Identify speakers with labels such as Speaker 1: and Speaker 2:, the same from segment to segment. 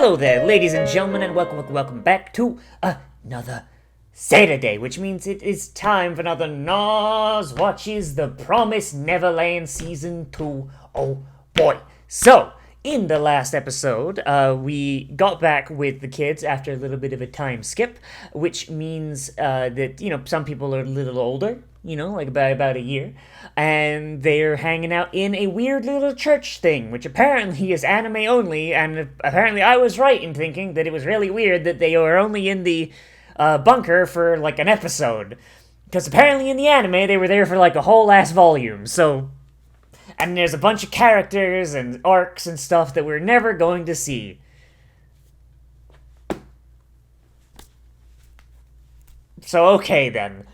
Speaker 1: Hello there, ladies and gentlemen, and welcome back to another Saturday, which means it is time for another Nozz Watches the Promised Neverland Season 2. Oh boy. So, in the last episode, we got back with the kids after a little bit of a time skip, which means that, some people are a little older, like about a year, and they're hanging out in a weird little church thing, which apparently is anime only, and apparently I was right in thinking that it was really weird that they were only in the bunker for like an episode, because apparently in the anime they were there for like a whole last volume, so... And there's a bunch of characters and arcs and stuff that we're never going to see. So okay then.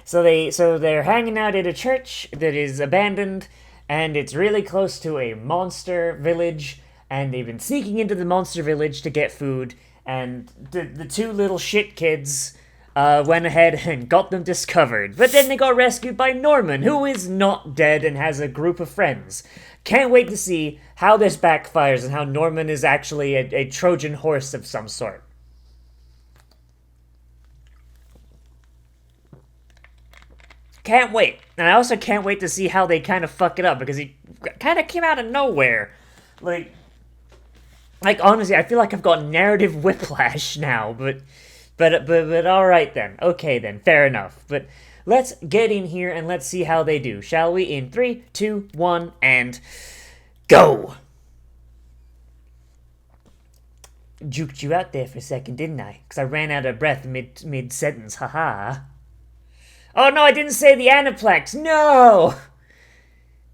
Speaker 1: So they're hanging out at a church that is abandoned, and it's really close to a monster village, and they've been sneaking into the monster village to get food, and the two little shit kids went ahead and got them discovered. But then they got rescued by Norman, who is not dead and has a group of friends. Can't wait to see how this backfires and how Norman is actually a Trojan horse of some sort. Can't wait. And I also can't wait to see how they kind of fuck it up, because he kind of came out of nowhere. Like honestly, I feel like I've got narrative whiplash now, but all right then. Okay then, fair enough. But let's get in here and let's see how they do, shall we? In 3, 2, 1, and go! Juked you out there for a second, didn't I? Because I ran out of breath mid-sentence, haha. Oh no, I didn't say the Aniplex! No!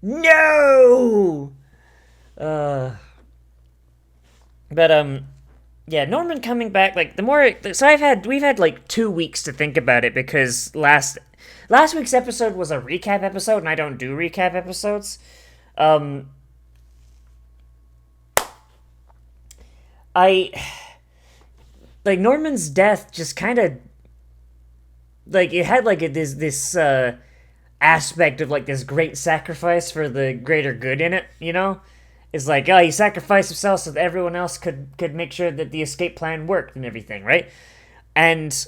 Speaker 1: No! Yeah, Norman coming back, like, we've had, like, 2 weeks to think about it, because last week's episode was a recap episode, and I don't do recap episodes. Norman's death just kind of, like, it had, like, this aspect of, like, this great sacrifice for the greater good in it, It's like, he sacrificed himself so that everyone else could make sure that the escape plan worked and everything, right? And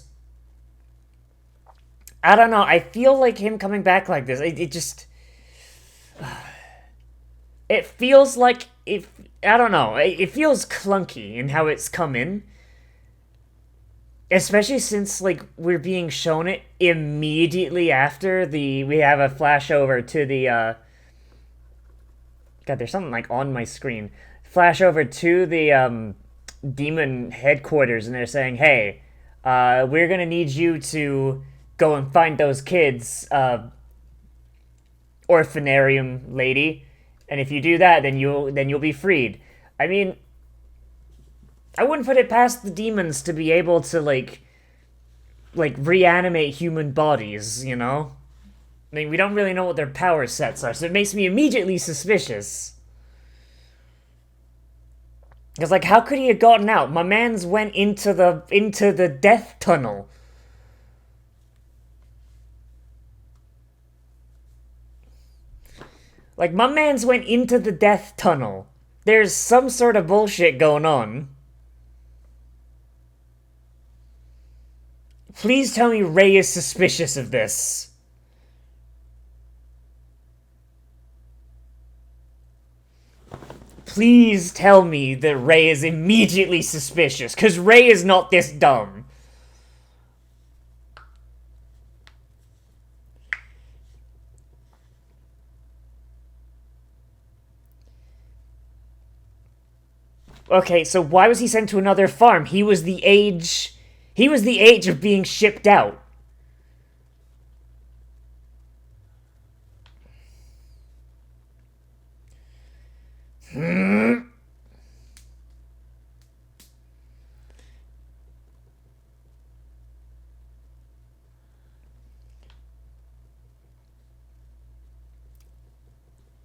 Speaker 1: I don't know, I feel like him coming back like this, it just... It feels like... I don't know, it feels clunky in how it's come in. Especially since, like, we're being shown it immediately after we have a flash over to the, God, there's something, like, on my screen. Flash over to the, demon headquarters, and they're saying, hey, we're gonna need you to go and find those kids, orphanarium lady, and if you do that, then you'll be freed. I mean, I wouldn't put it past the demons to be able to, like reanimate human bodies, I mean, we don't really know what their power sets are, so it makes me immediately suspicious. Because, like, how could he have gotten out? My man's went into the death tunnel. Like, my man's went into the death tunnel. There's some sort of bullshit going on. Please tell me Ray is suspicious of this. Please tell me that Ray is immediately suspicious, because Ray is not this dumb. Okay, so why was he sent to another farm? He was the age of being shipped out.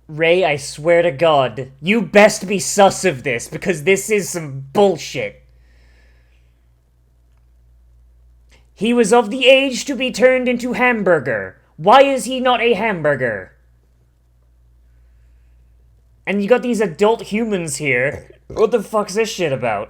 Speaker 1: Ray, I swear to God, you best be sus of this, because this is some bullshit. He was of the age to be turned into hamburger. Why is he not a hamburger? And you got these adult humans here. What the fuck's this shit about?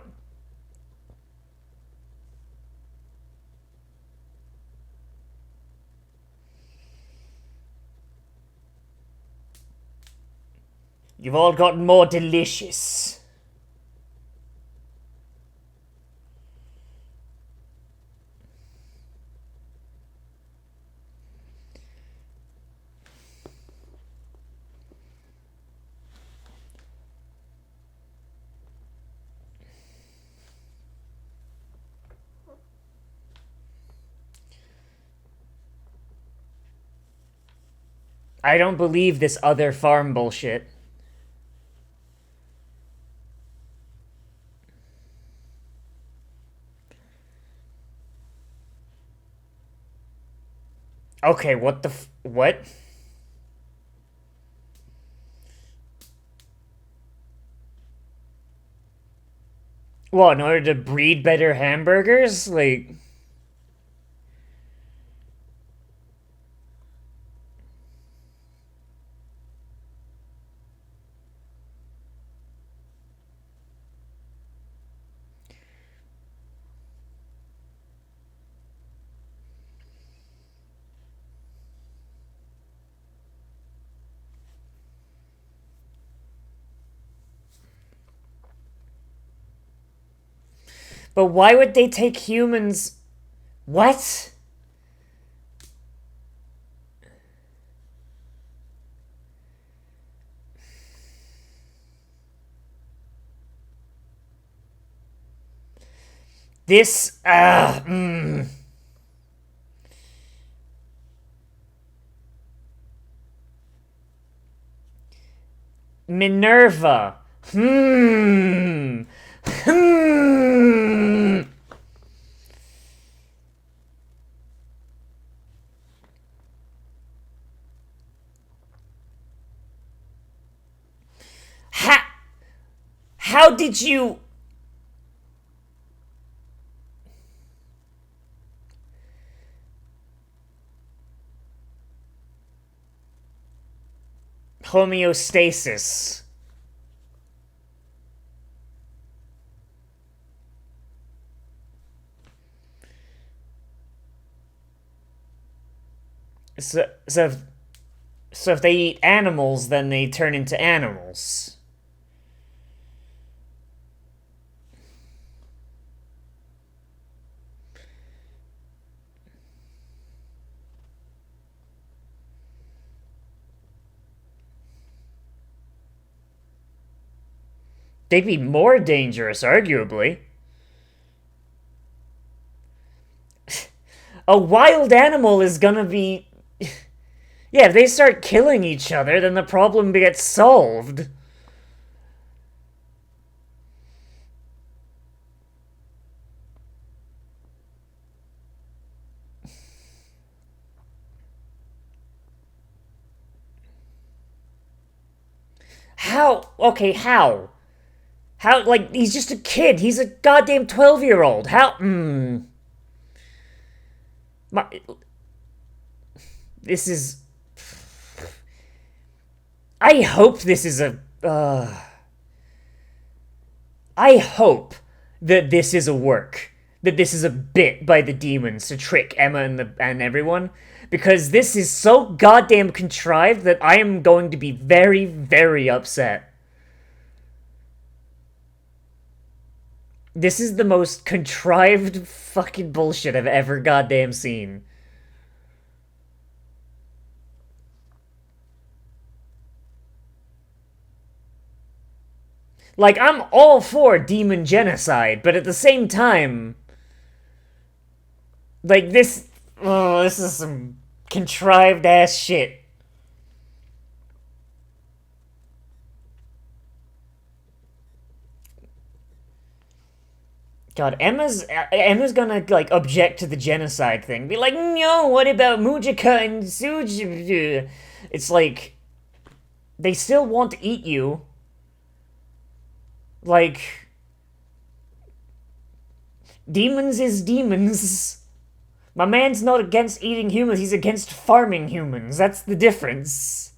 Speaker 1: You've all gotten more delicious. I don't believe this other farm bullshit. Okay, what the what? Well, in order to breed better hamburgers? Like... But why would they take humans... What? This... Minerva. Hmm. How did you... Homeostasis. So if they eat animals, then they turn into animals. They'd be more dangerous, arguably. A wild animal is gonna be... Yeah, if they start killing each other, then the problem gets solved. How? Okay, how? How, like, he's just a kid. He's a goddamn 12-year-old. How? This is... I hope this is a... I hope that this is a work. That this is a bit by the demons to trick Emma and everyone. Because this is so goddamn contrived that I am going to be very, very upset. This is the most contrived fucking bullshit I've ever goddamn seen. Like, I'm all for demon genocide, but at the same time... Like, this... Oh, this is some contrived ass shit. God, Emma's gonna, like, object to the genocide thing. Be like, no, what about Mujika and Suji? It's like, they still want to eat you. Like, demons is demons. My man's not against eating humans, he's against farming humans. That's the difference.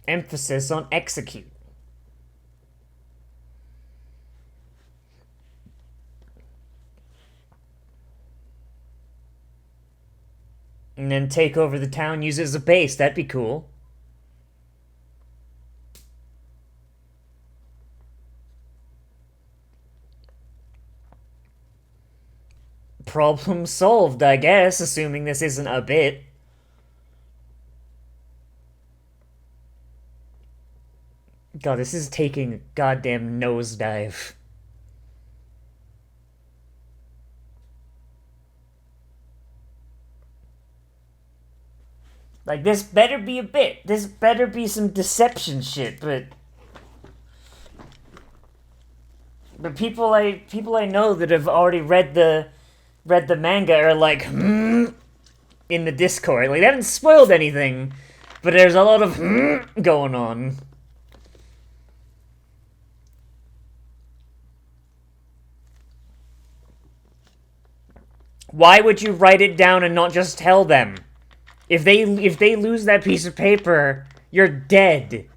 Speaker 1: Emphasis on execute. And then take over the town, use it as a base. That'd be cool. Problem solved, I guess, assuming this isn't a bit. God, this is taking a goddamn nosedive. Like, this better be a bit. This better be some deception shit, but people I know that have already read the manga are like, in the Discord. Like, they haven't spoiled anything, but there's a lot of going on. Why would you write it down and not just tell them? If they lose that piece of paper, you're dead.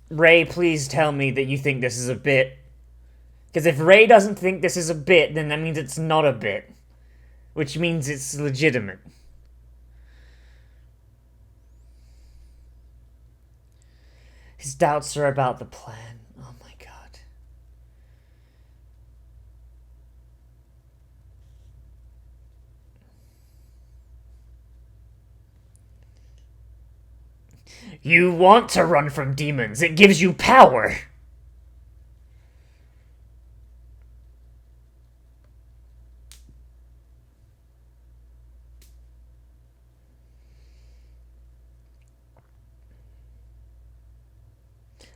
Speaker 1: Ray, please tell me that you think this is a bit. Because if Ray doesn't think this is a bit, then that means it's not a bit. Which means it's legitimate. His doubts are about the plan. Oh my god. You want to run from demons. It gives you power.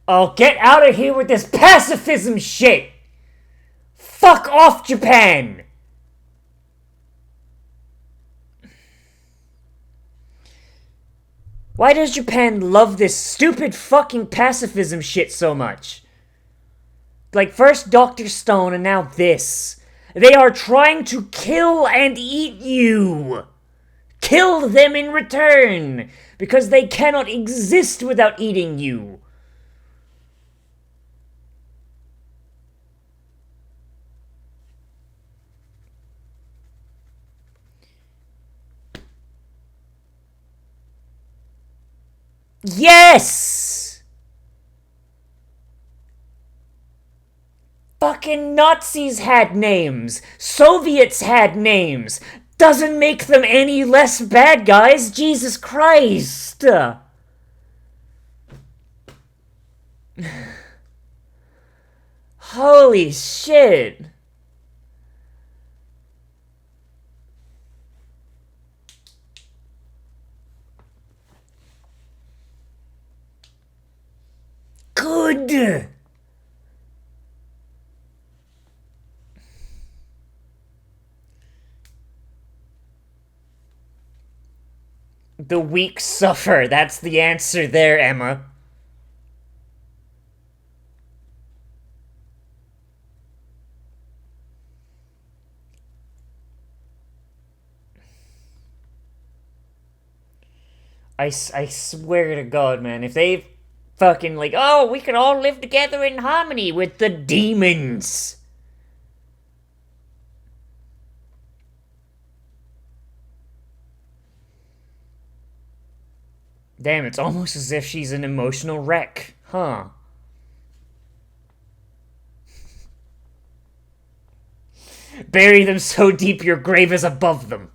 Speaker 1: Oh, get out of here with this pacifism shit! Fuck off, Japan! Why does Japan love this stupid fucking pacifism shit so much? Like, first Dr. Stone and now this. They are trying to kill and eat you! Kill them in return! Because they cannot exist without eating you! Yes! Fucking Nazis had names. Soviets had names. Doesn't make them any less bad guys. Jesus Christ. Holy shit. Good. The weak suffer. That's the answer there, Emma. I swear to God, man, if they fucking like, oh, we can all live together in harmony with the demons. Damn, it's almost as if she's an emotional wreck, huh? Bury them so deep your grave is above them.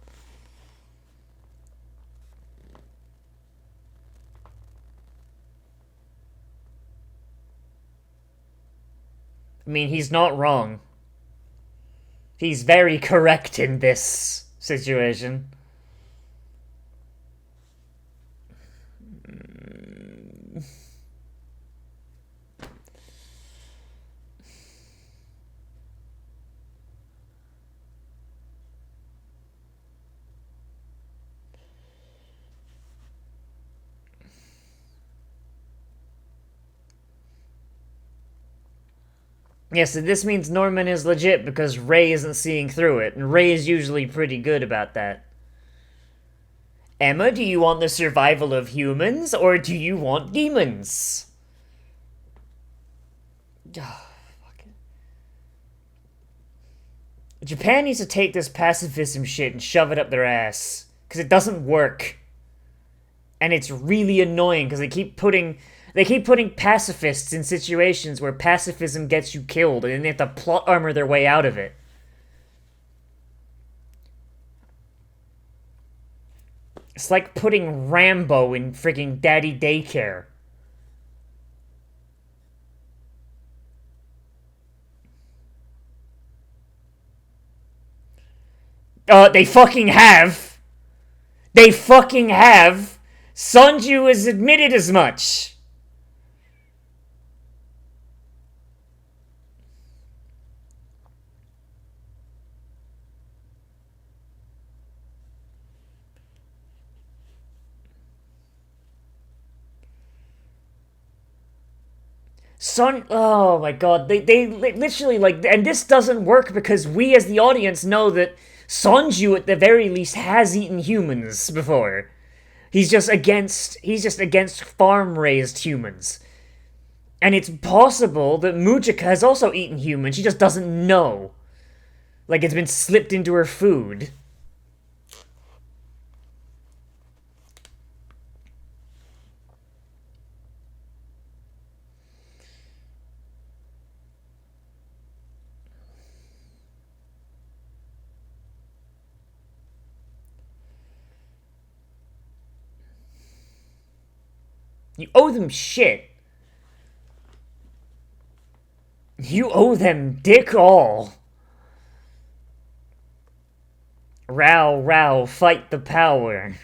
Speaker 1: I mean, he's not wrong. He's very correct in this situation. Yes, so this means Norman is legit because Ray isn't seeing through it, and Ray is usually pretty good about that. Emma, do you want the survival of humans, or do you want demons? Japan needs to take this pacifism shit and shove it up their ass, because it doesn't work. And it's really annoying, because they keep putting pacifists in situations where pacifism gets you killed, and they have to plot armor their way out of it. It's like putting Rambo in frigging daddy daycare. They fucking have. They fucking have. Sunju has admitted as much. Oh my god, they literally, like, and this doesn't work because we as the audience know that Sonju at the very least has eaten humans before. He's just against farm-raised humans. And it's possible that Mujika has also eaten humans, she just doesn't know. Like, it's been slipped into her food. You owe them shit. You owe them dick all. Row, fight the power.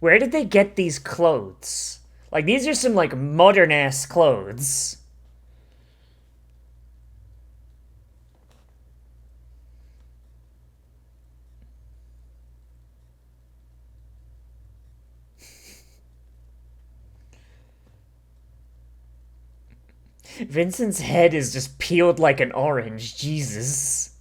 Speaker 1: Where did they get these clothes? Like, these are some, like, modern-ass clothes. Vincent's head is just peeled like an orange. Jesus.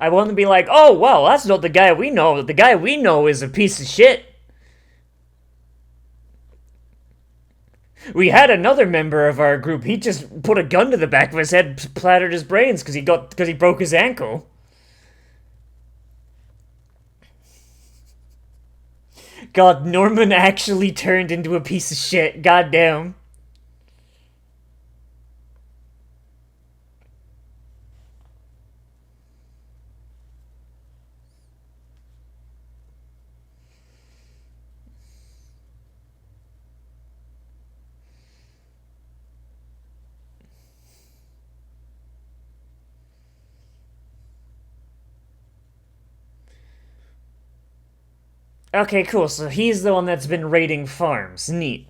Speaker 1: I want to be like, oh, well, that's not the guy we know. The guy we know is a piece of shit. We had another member of our group. He just put a gun to the back of his head, splattered his brains because he broke his ankle. God, Norman actually turned into a piece of shit. Goddamn. Okay, cool. So he's the one that's been raiding farms. Neat.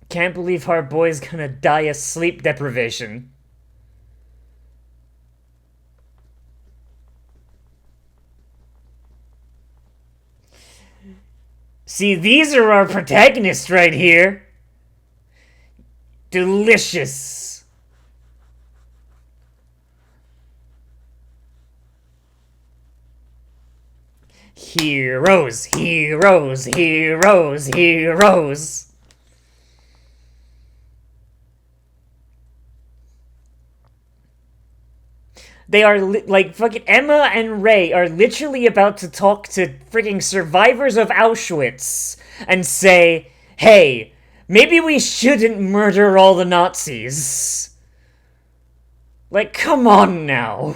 Speaker 1: Can't believe our boy's gonna die of sleep deprivation. See, these are our protagonists right here. Delicious. Heroes, heroes, heroes, heroes. They are like fucking Emma and Ray are literally about to talk to freaking survivors of Auschwitz and say, "Hey, maybe we shouldn't murder all the Nazis." Like, come on now.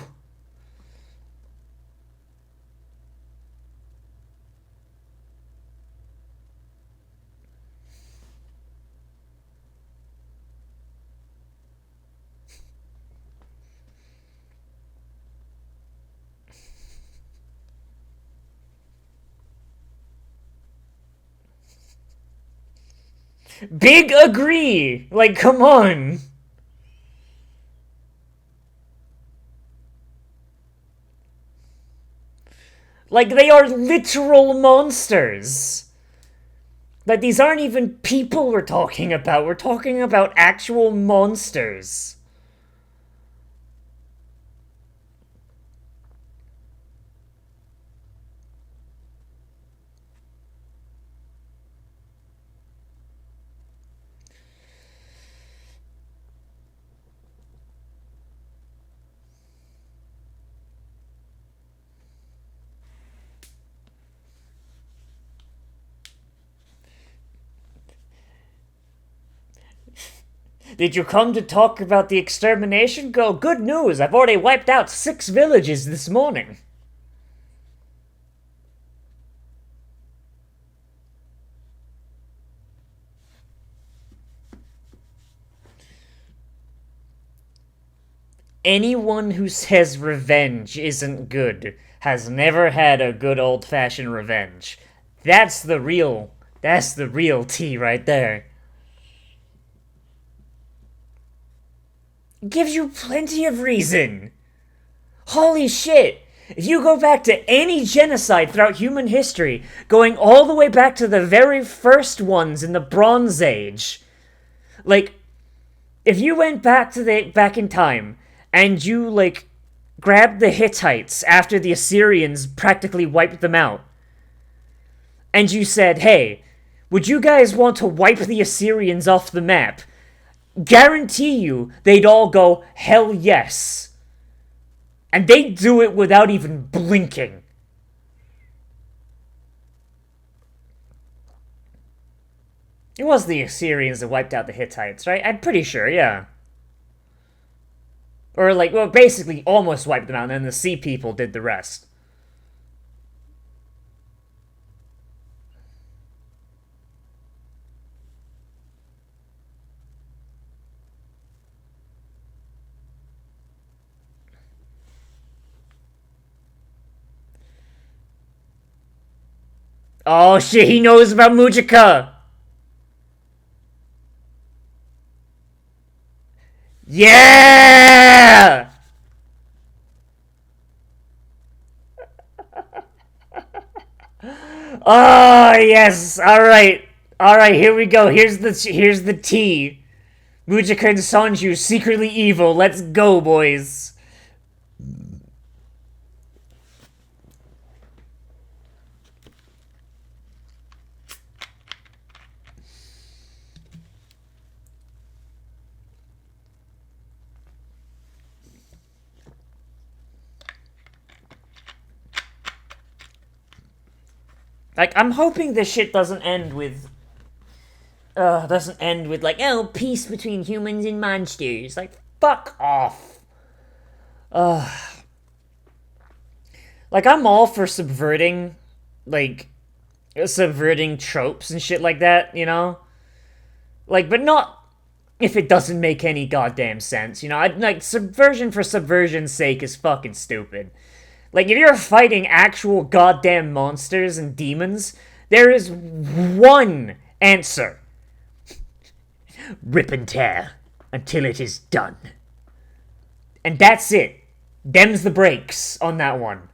Speaker 1: Big agree. Like, come on. Like, they are literal monsters. Like, these aren't even people we're talking about. We're talking about actual monsters. Did you come to talk about the extermination? Go, good news. I've already wiped out 6 villages this morning. Anyone who says revenge isn't good has never had a good old-fashioned revenge. That's the real tea right there. Gives you plenty of reason. Holy shit. If you go back to any genocide throughout human history, going all the way back to the very first ones in the Bronze Age, like, if you went back in time and you like grabbed the Hittites after the Assyrians practically wiped them out, and you said, "Hey, would you guys want to wipe the Assyrians off the map?" Guarantee you they'd all go, "Hell yes." And they'd do it without even blinking. It was the Assyrians that wiped out the Hittites, right? I'm pretty sure, yeah. Or like, well, basically almost wiped them out, and then the Sea People did the rest. Oh shit, he knows about Mujika! Yeah! Oh yes, alright. Alright, here we go. Here's the tea. Mujika and Sanju secretly evil. Let's go, boys. Like, I'm hoping this shit doesn't end with like, oh, peace between humans and monsters. Like, fuck off. Like, I'm all for subverting tropes and shit like that, you know? Like, but not if it doesn't make any goddamn sense, you know? Like, subversion for subversion's sake is fucking stupid. Like, if you're fighting actual goddamn monsters and demons, there is one answer. Rip and tear until it is done. And that's it. Them's the breaks on that one.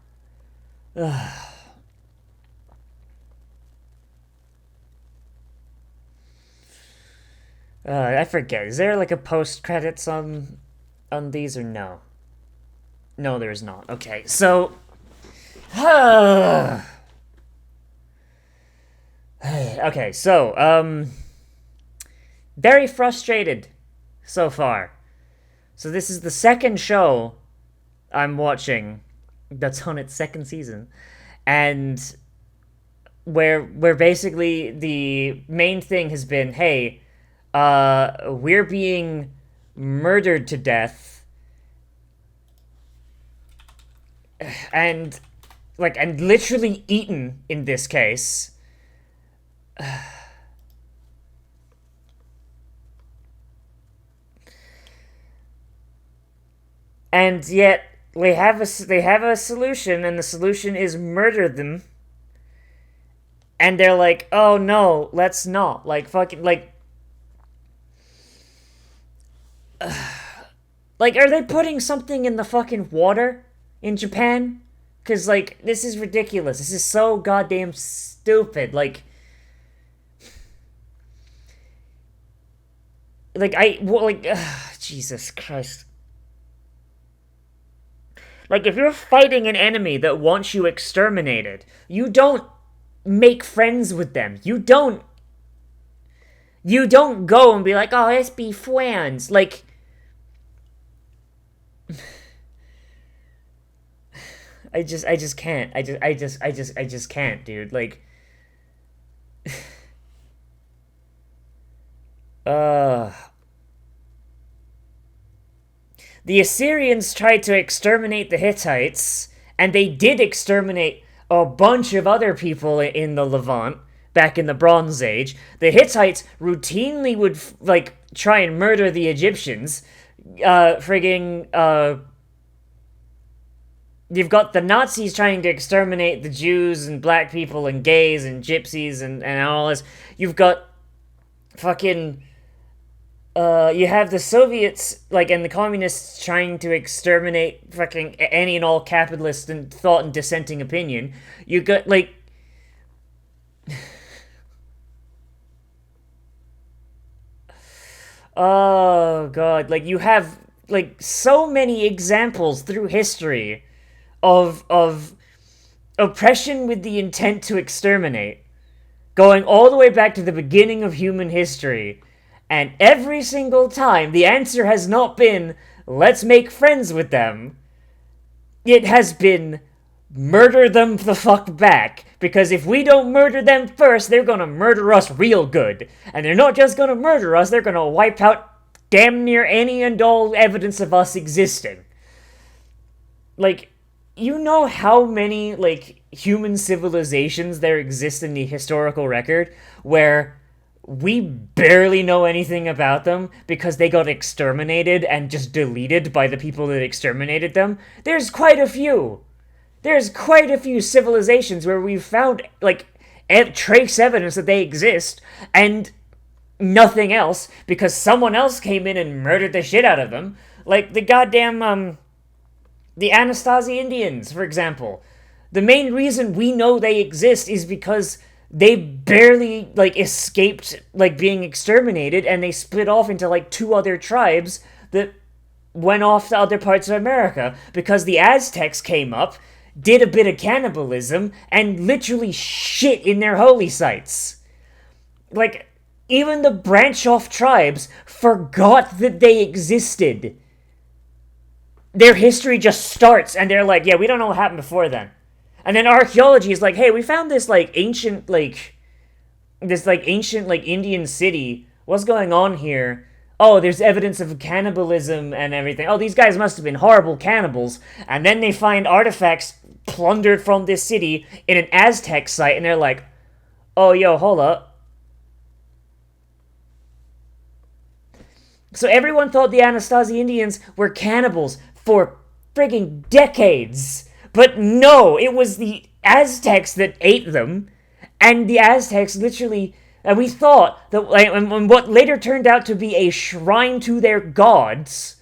Speaker 1: I forget. Is there like a post credits on these or no? No, there is not. Okay, so okay, so very frustrated so far. So this is the second show I'm watching that's on its second season, and where basically the main thing has been, hey, we're being murdered to death, and literally eaten in this case. And yet they have a solution, and the solution is murder them. And they're like, oh no, let's not. Like, fucking, like, are they putting something in the fucking water in Japan? Because, like, this is ridiculous. This is so goddamn stupid. Jesus Christ. Like, if you're fighting an enemy that wants you exterminated, you don't make friends with them. You don't go and be like, oh, let's be friends. Like, I just can't. I just can't, dude. Like, the Assyrians tried to exterminate the Hittites, and they did exterminate a bunch of other people in the Levant back in the Bronze Age. The Hittites routinely would try and murder the Egyptians. You've got the Nazis trying to exterminate the Jews and black people and gays and gypsies and all this. You've got fucking you have the Soviets, and the communists trying to exterminate fucking any and all capitalist and thought and dissenting opinion. You got, oh, God. You have, so many examples through history of oppression with the intent to exterminate, going all the way back to the beginning of human history. And every single time, the answer has not been, let's make friends with them. It has been, murder them the fuck back. Because if we don't murder them first, they're gonna murder us real good. And they're not just gonna murder us, they're gonna wipe out damn near any and all evidence of us existing. You know how many, human civilizations there exist in the historical record where we barely know anything about them because they got exterminated and just deleted by the people that exterminated them? There's quite a few. There's quite a few civilizations where we've found, trace evidence that they exist, and nothing else, because someone else came in and murdered the shit out of them. Like, the goddamn, the Anasazi Indians, for example. The main reason we know they exist is because they barely, escaped, being exterminated, and they split off into, 2 other tribes that went off to other parts of America, because the Aztecs came up, did a bit of cannibalism, and literally shit in their holy sites. Even the branch-off tribes forgot that they existed. Their history just starts, and they're like, yeah, we don't know what happened before then. And then archaeology is like, hey, we found this, ancient, Indian city. What's going on here? Oh, there's evidence of cannibalism and everything. Oh, these guys must have been horrible cannibals. And then they find artifacts plundered from this city in an Aztec site, and they're like, oh, yo, hold up. So everyone thought the Anasazi Indians were cannibals for frigging decades. But no, it was the Aztecs that ate them, and the Aztecs literally, and we thought that, and what later turned out to be a shrine to their gods,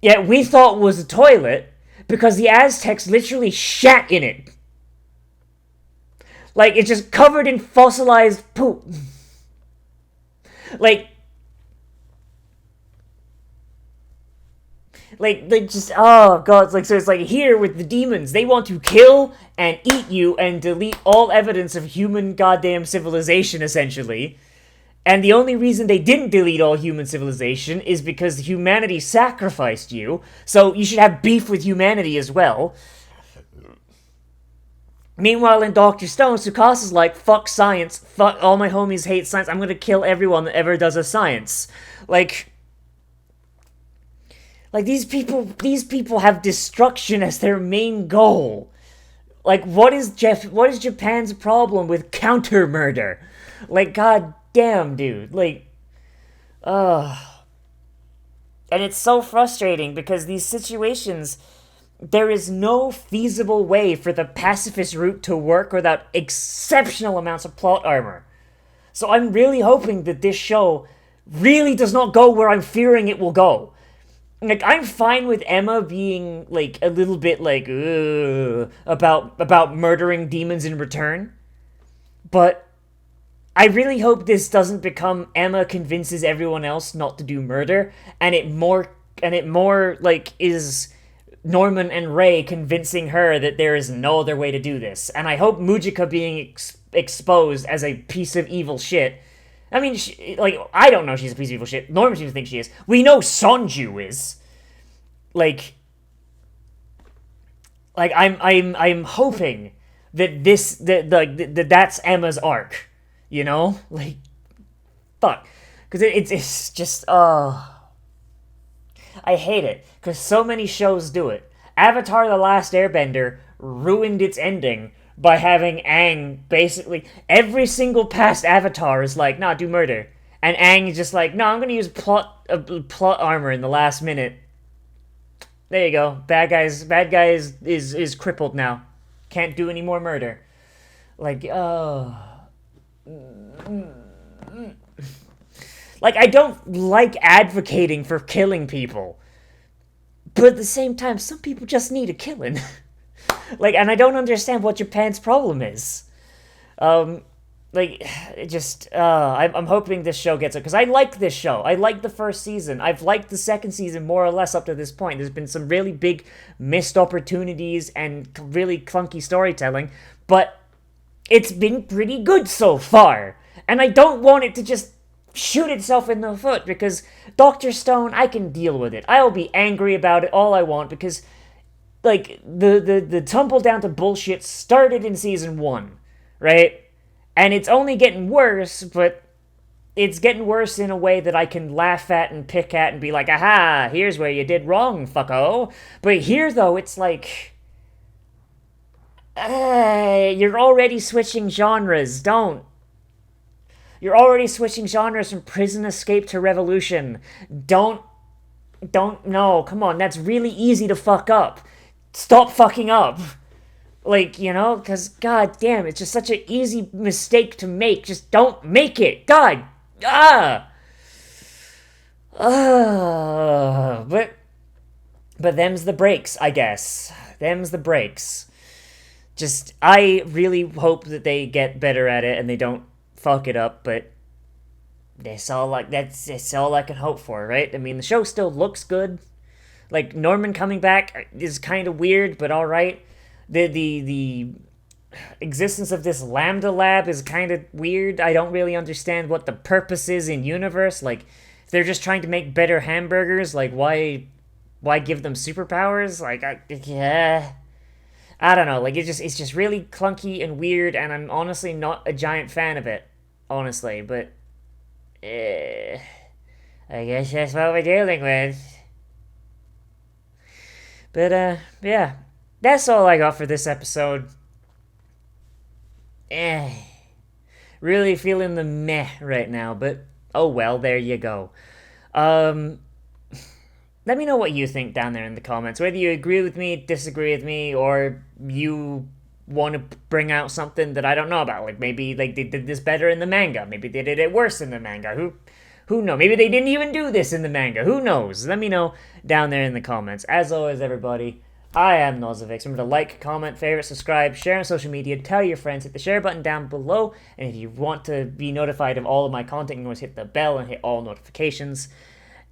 Speaker 1: yet we thought was a toilet, because the Aztecs literally shat in it. It's just covered in fossilized poop. They just, oh god, so it's here with the demons, they want to kill and eat you and delete all evidence of human goddamn civilization, essentially. And the only reason they didn't delete all human civilization is because humanity sacrificed you, so you should have beef with humanity as well. Meanwhile, in Dr. Stone, Tsukasa's like, fuck science, fuck, all my homies hate science, I'm gonna kill everyone that ever does a science. Like, these people have destruction as their main goal. Like, what is Japan's problem with counter murder? Like, god damn, dude. Like, and it's so frustrating because these situations, there is no feasible way for the pacifist route to work without exceptional amounts of plot armor. So I'm really hoping that this show really does not go where I'm fearing it will go. Like, I'm fine with Emma being, like, a little bit, like, about murdering demons in return. But I really hope this doesn't become Emma convinces everyone else not to do murder, and it more, like, is Norman and Ray convincing her that there is no other way to do this. And I hope Mujika being exposed as a piece of evil shit. I mean, I don't know she's a piece of evil shit. Norman seems to think she is. We know Sonju is. Like I'm hoping that that's Emma's arc. You know? Like, fuck. Because it's just, I hate it. Because so many shows do it. Avatar The Last Airbender ruined its ending by having Aang basically... Every single past Avatar is like, nah, do murder. And Aang is just like, no, I'm going to use plot armor in the last minute. There you go. Bad guy is crippled now. Can't do any more murder. Like, Like, I don't like advocating for killing people. But at the same time, some people just need a killing. Like, and I don't understand what Japan's problem is. It just, I'm hoping this show gets it, because I like this show. I like the first season. I've liked the second season more or less up to this point. There's been some really big missed opportunities and really clunky storytelling, but it's been pretty good so far. And I don't want it to just shoot itself in the foot, because Dr. Stone, I can deal with it. I'll be angry about it all I want, because, like, the tumble down to bullshit started in season 1, right? And it's only getting worse, but it's getting worse in a way that I can laugh at and pick at and be like, aha, here's where you did wrong, fucko. But here, though, it's like, you're already switching genres, don't. You're already switching genres from prison escape to revolution. No, come on, that's really easy to fuck up. Stop fucking up. Like, you know, because, god damn, it's just such an easy mistake to make. Just don't make it. God. But them's the breaks, I guess. Them's the breaks. Just, I really hope that they get better at it and they don't fuck it up, but that's all I can hope for, right? I mean, the show still looks good. Like, Norman coming back is kind of weird, but alright. The existence of this Lambda lab is kind of weird. I don't really understand what the purpose is in universe. Like, if they're just trying to make better hamburgers, like, why give them superpowers? Like, I don't know. Like, it's just really clunky and weird, and I'm honestly not a giant fan of it. Honestly, but I guess that's what we're dealing with. But, yeah. That's all I got for this episode. Really feeling the meh right now, but oh well, there you go. Let me know what you think down there in the comments. Whether you agree with me, disagree with me, or you want to bring out something that I don't know about. Like, maybe like they did this better in the manga. Maybe they did it worse in the manga. Who knows? Maybe they didn't even do this in the manga. Who knows? Let me know down there in the comments. As always, everybody, I am Nozz. Remember to like, comment, favorite, subscribe, share on social media, tell your friends, hit the share button down below, and if you want to be notified of all of my content, you can always hit the bell and hit all notifications.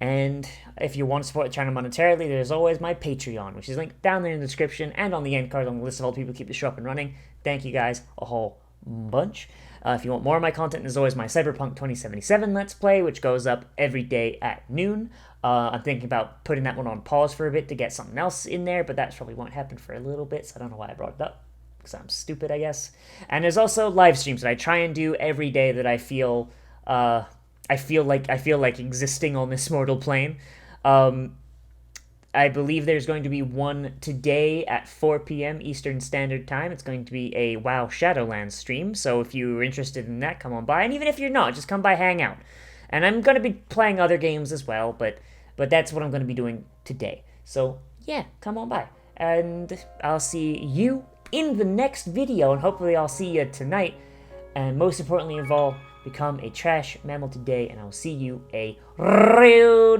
Speaker 1: And if you want to support the channel monetarily, there's always my Patreon, which is linked down there in the description and on the end card on the list of all the people who keep the show up and running. Thank you guys a whole bunch. If you want more of my content, there's always my Cyberpunk 2077 Let's Play, which goes up every day at noon. I'm thinking about putting that one on pause for a bit to get something else in there, but that probably won't happen for a little bit, so I don't know why I brought it up, because I'm stupid, I guess. And there's also live streams that I try and do every day that I feel like existing on this mortal plane. I believe there's going to be one today at 4 p.m. Eastern Standard Time. It's going to be a WoW Shadowlands stream, so if you're interested in that, come on by. And even if you're not, just come by, hang out. And I'm going to be playing other games as well, but that's what I'm going to be doing today. So, yeah, come on by. And I'll see you in the next video, and hopefully I'll see you tonight. And most importantly of all, become a trash mammal today, and I'll see you a real